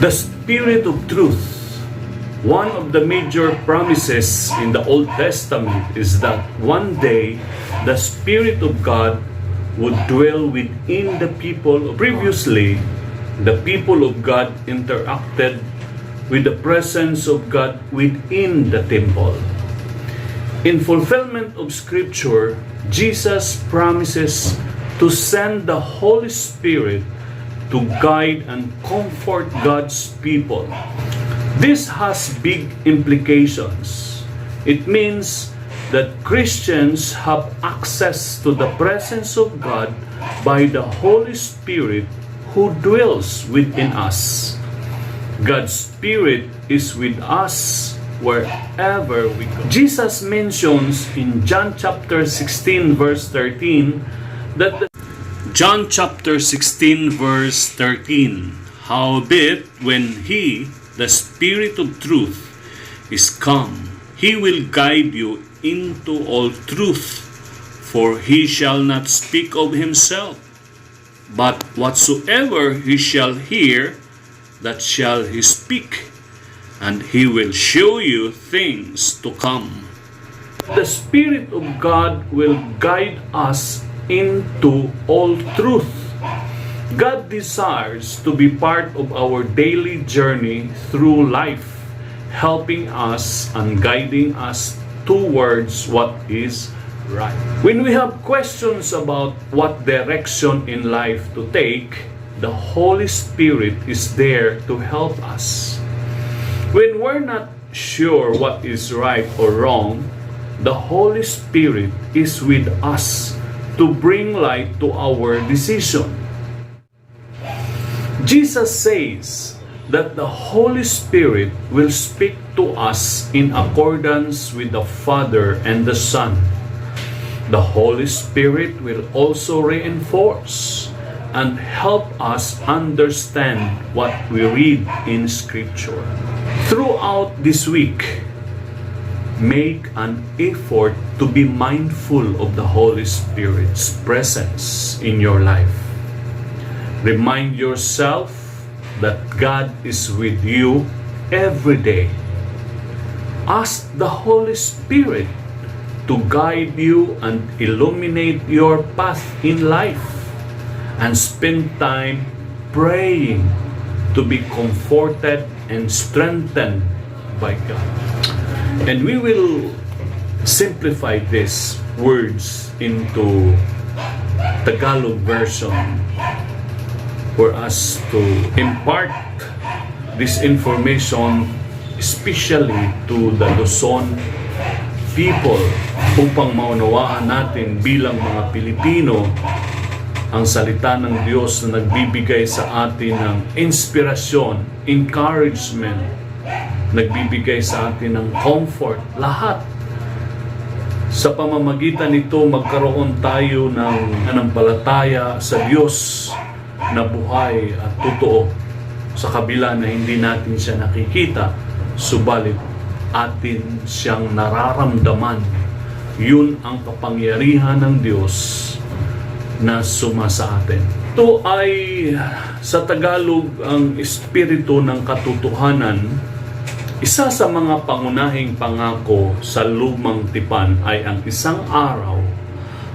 The Spirit of Truth. One of the major promises in the Old Testament is that one day the Spirit of God would dwell within the people. Previously, the people of God interacted with the presence of God within the temple. In fulfillment of Scripture, Jesus promises to send the Holy Spirit to guide and comfort God's people. This has big implications. It means that Christians have access to the presence of God by the Holy Spirit who dwells within us. God's Spirit is with us wherever we go. Jesus mentions in John chapter 16 verse 13 that John chapter 16 verse 13, howbeit when He, the Spirit of truth, is come, He will guide you into all truth, for He shall not speak of Himself, but whatsoever He shall hear, that shall He speak, and He will show you things to come. The Spirit of God will guide us into all truth. God desires to be part of our daily journey through life, helping us and guiding us towards what is right. When we have questions about what direction in life to take, the Holy Spirit is there to help us. When we're not sure what is right or wrong, the Holy Spirit is with us to bring light to our decision. Jesus says that the Holy Spirit will speak to us in accordance with the Father and the Son. The Holy Spirit will also reinforce and help us understand what we read in Scripture. Throughout this week, make an effort to be mindful of the Holy Spirit's presence in your life. Remind yourself that God is with you every day. Ask the Holy Spirit to guide you and illuminate your path in life, and spend time praying to be comforted and strengthened by God. And we will simplify these words into Tagalog version for us to impart this information especially to the Luzon people upang maunawaan natin bilang mga Pilipino ang salita ng Diyos na nagbibigay sa atin ng inspirasyon, encouragement, nagbibigay sa atin ng comfort, lahat. Sa pamamagitan nito, magkaroon tayo ng anampalataya sa Diyos na buhay at totoo sa kabila na hindi natin siya nakikita, subalit atin siyang nararamdaman. Yun ang kapangyarihan ng Diyos na suma sa atin. Ito ay sa Tagalog ang espiritu ng katotohanan. Isa sa mga pangunahing pangako sa lumang tipan ay ang isang araw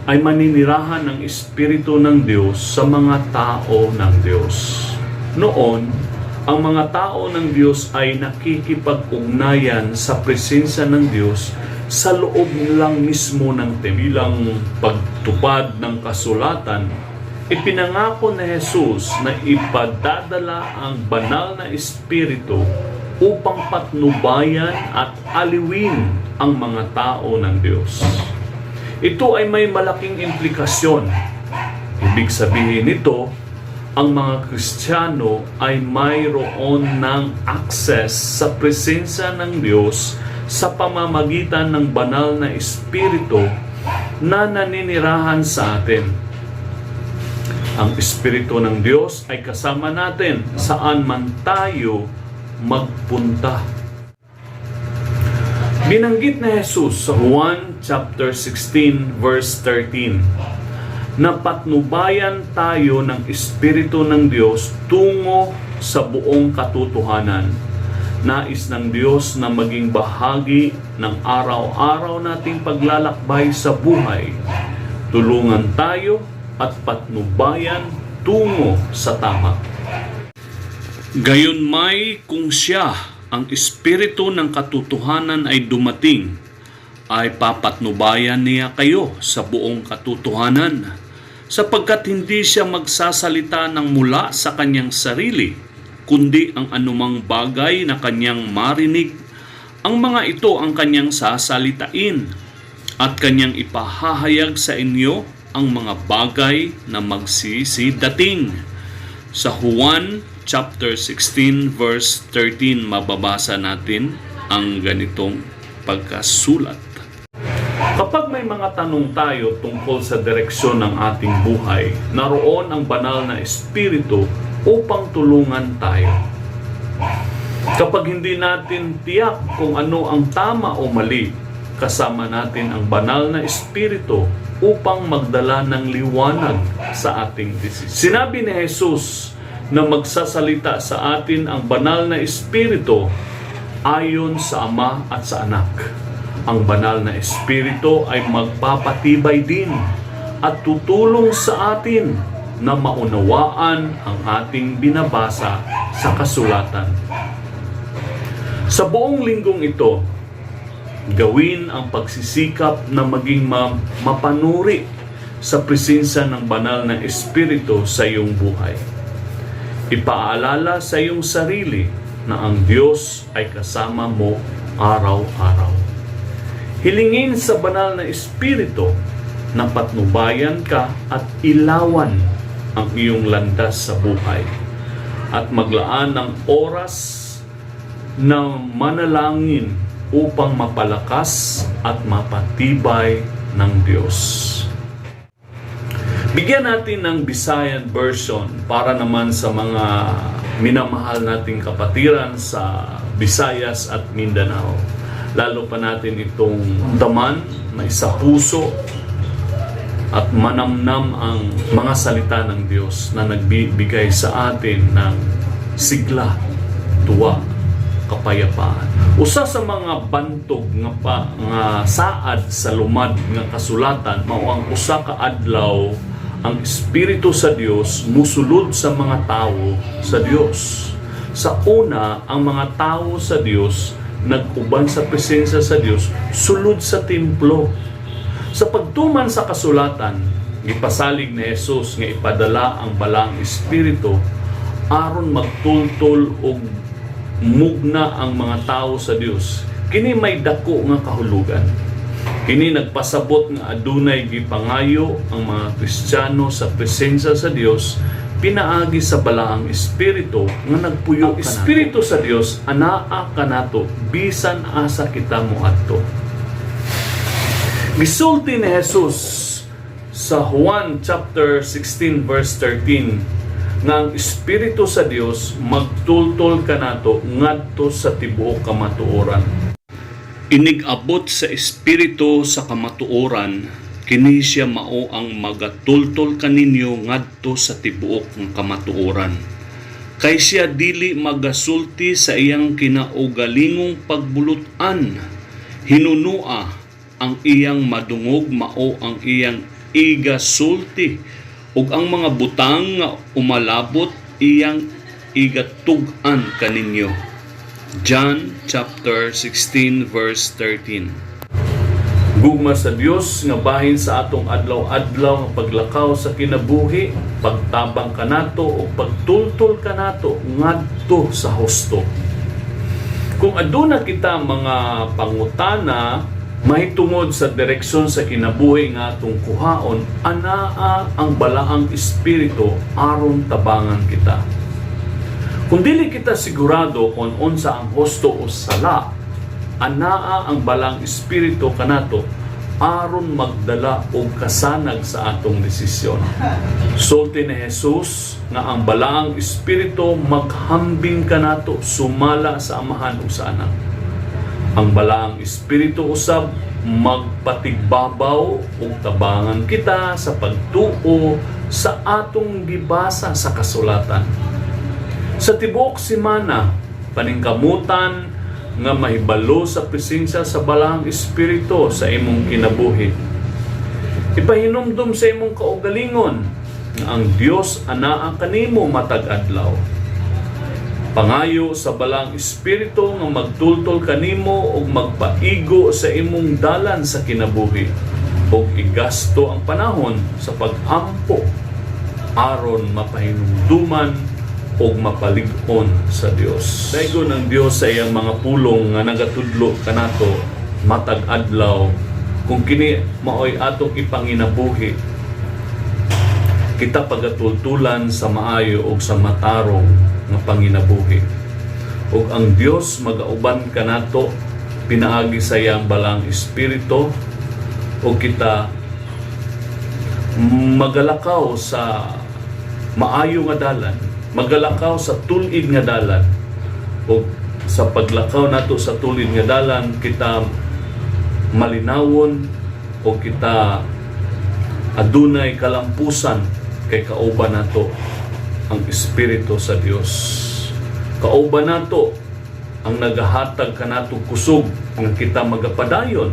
ay maninirahan ng espiritu ng Diyos sa mga tao ng Diyos. Noon, ang mga tao ng Diyos ay nakikipag-ugnayan sa presensya ng Diyos sa loob lang mismo ng bilang pagtupad ng kasulatan. Ipinangako ni Jesus na ipadadala ang banal na espiritu upang patnubayan at aliwin ang mga tao ng Diyos. Ito ay may malaking implikasyon. Ibig sabihin nito, ang mga Kristiyano ay mayroon ng access sa presensya ng Diyos sa pamamagitan ng banal na espiritu na naninirahan sa atin. Ang espiritu ng Diyos ay kasama natin saan man tayo magpunta. Binanggit na Jesus sa Juan chapter 16 verse 13 na patnubayan tayo ng Espiritu ng Diyos tungo sa buong katotohanan. Nais ng Diyos na maging bahagi ng araw-araw nating paglalakbay sa buhay. Tulungan tayo at patnubayan tungo sa tama. Gayunmay kung siya, ang Espiritu ng katotohanan ay dumating, ay papatnubayan niya kayo sa buong katotohanan, sapagkat hindi siya magsasalita ng mula sa kanyang sarili, kundi ang anumang bagay na kanyang marinig, ang mga ito ang kanyang sasalitain, at kanyang ipahahayag sa inyo ang mga bagay na magsisidating. Sa Juan chapter 16 verse 13 mababasa natin ang ganitong pagkasulat. Kapag may mga tanong tayo tungkol sa direksyon ng ating buhay, naroon ang banal na Espiritu upang tulungan tayo. Kapag hindi natin tiyak kung ano ang tama o mali, kasama natin ang banal na Espiritu upang magdala ng liwanag sa ating desisyon. Sinabi ni Jesus na magsasalita sa atin ang banal na Espiritu ayon sa Ama at sa Anak. Ang banal na Espiritu ay magpapatibay din at tutulong sa atin na maunawaan ang ating binabasa sa kasulatan. Sa buong linggong ito, gawin ang pagsisikap na maging mapanuri sa presensya ng banal na Espiritu sa iyong buhay. Ipaalala sa iyong sarili na ang Diyos ay kasama mo araw-araw. Hilingin sa banal na Espiritu na patnubayan ka at ilawan ang iyong landas sa buhay at maglaan ng oras na manalangin upang mapalakas at mapatibay ng Diyos. Bigyan natin ng Visayan version para naman sa mga minamahal nating kapatiran sa Visayas at Mindanao. Lalo pa natin itong daman, may sa puso at manamnam ang mga salita ng Diyos na nagbibigay sa atin ng sigla, tuwa, kapayapaan. Usa sa mga bantog nga saad sa lumad nga kasulatan mao ang usa ka adlaw ang Espiritu sa Dios musulod sa mga tawo sa Dios. Sa una, ang mga tawo sa Dios nag-uban sa presensya sa Dios sulod sa templo. Sa pagtuman sa kasulatan, gipasalig ni Jesus nga ipadala ang balang Espiritu aron magtultol og mugna ang mga tao sa Dios. Kini may dako nga kahulugan. Kini nagpasabot nga adunay gipangayo ang mga Kristiyano sa presensya sa Dios pinaagi sa balaang Espiritu nga nagpuyo. Espiritu sa Dios anaa kanato bisan asa kita moadto. Gisulti ni Jesus sa Juan chapter 16 verse 13 nga ang Espiritu sa Dios magtultol kanato ngadto sa tibuok kamatuoran. Inigabot sa Espiritu sa kamatuoran, kini siya mao ang magatultol kaninyo ngadto sa tibuok ng kamatuoran. Kay siya dili magasulti sa iyang kinaugalingong pagbulutan, hinunua ang iyang madungog mao ang iyang igasulti, ug ang mga butang nga umalabot iyang igatugan kaninyo. John chapter 16 verse 13. Gugma sa Dios nga bahin sa atong adlaw-adlaw nga paglakaw sa kinabuhi, pagtabang kanato o pagtultol kanato ngadto sa husto. Kung aduna kita mga pangutana mahitungod sa direksyon sa kinabuhi nga atong kuhaon, anaa ang balaang Espiritu aron tabangan kita. Kung dili kita sigurado kung unsa ang husto o sala, anaa ang balang Espiritu kanato aron magdala og kasanag sa atong desisyon. Sulti ni Jesus nga ang balaang Espiritu maghambing kanato sumala sa Amahan o sa Anak. Ang balaang Espiritu usab magpatigbabaw ug tabangan kita sa pagtuo sa atong gibasa sa kasulatan. Sa tibuok semana, paningkamutan nga mahibalo sa presensya sa Balahang Espiritu sa imong kinabuhi. Ipahinumdum sa imong kaugalingon nga ang Dios anaa kanimo matag adlaw. Pangayo sa Balahang Espiritu nga magtultol kanimo ug magpaigo sa imong dalan sa kinabuhi ug igasto ang panahon sa pagampo aron mapahinumduman o mapalig-on sa Dios. Daygon ang Dios sa iyang mga pulong nga nagatudlo kanato matag adlaw kung kini maoy atong ipanginabuhi. Kita pagatultulan sa maayo o sa matarong nga panginabuhi. Ug ang Dios magauban kanato pinaagi sa iyang Balahang Espiritu o kita magalakaw sa maayo nga dalan, magalakaw sa tulid nga dalan. O sa paglakaw nato sa tulid nga dalan, kita malinawon o kita adunay kalampusan kay kauban nato ang Espiritu sa Dios. Kauban nato ang nagahatag kanato kusog nga kita magapadayon,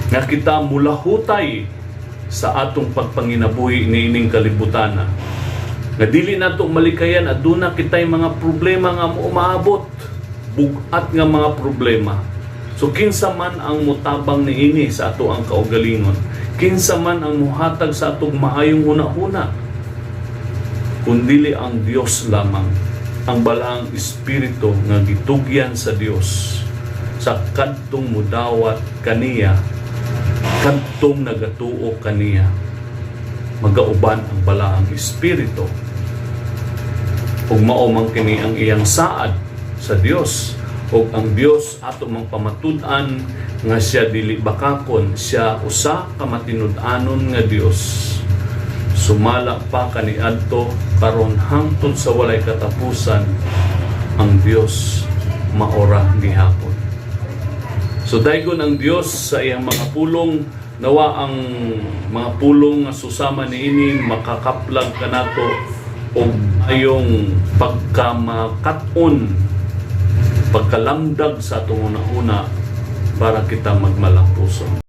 nga kita mulahutay sa atong pagpanginabuhi niining kalibutana. Nga dili nato malikayan aduna kitay mga problema nga umaabot, bugat nga mga problema. So kinsa man ang mutabang niini sa ato ang kaugalingon, kinsa man ang muhatag sa atong maayong hunahuna, kundili ang Dios lamang, ang Balahang Espiritu nga gitugyan sa Dios sa kadtong mudawat kaniya, kadtong nagatuo kaniya, magauban ang Balahang Espiritu. Ug mao man kini ang iyang saad sa Dios, ug ang Dios ato mang pamatud-an nga siya dili bakakon, siya usa ka matinud-anon nga Dios. Sumala pa kaniadto karon hangtod sa walay katapusan ang Dios maora gihapon. So daygon ang Dios sa iyang mga pulong, nawa ang mga pulong nga susama niini makakaplag kanato og ayong pagkamakat-on, pagkalamdag sa atong una-una para kita magmalampuson.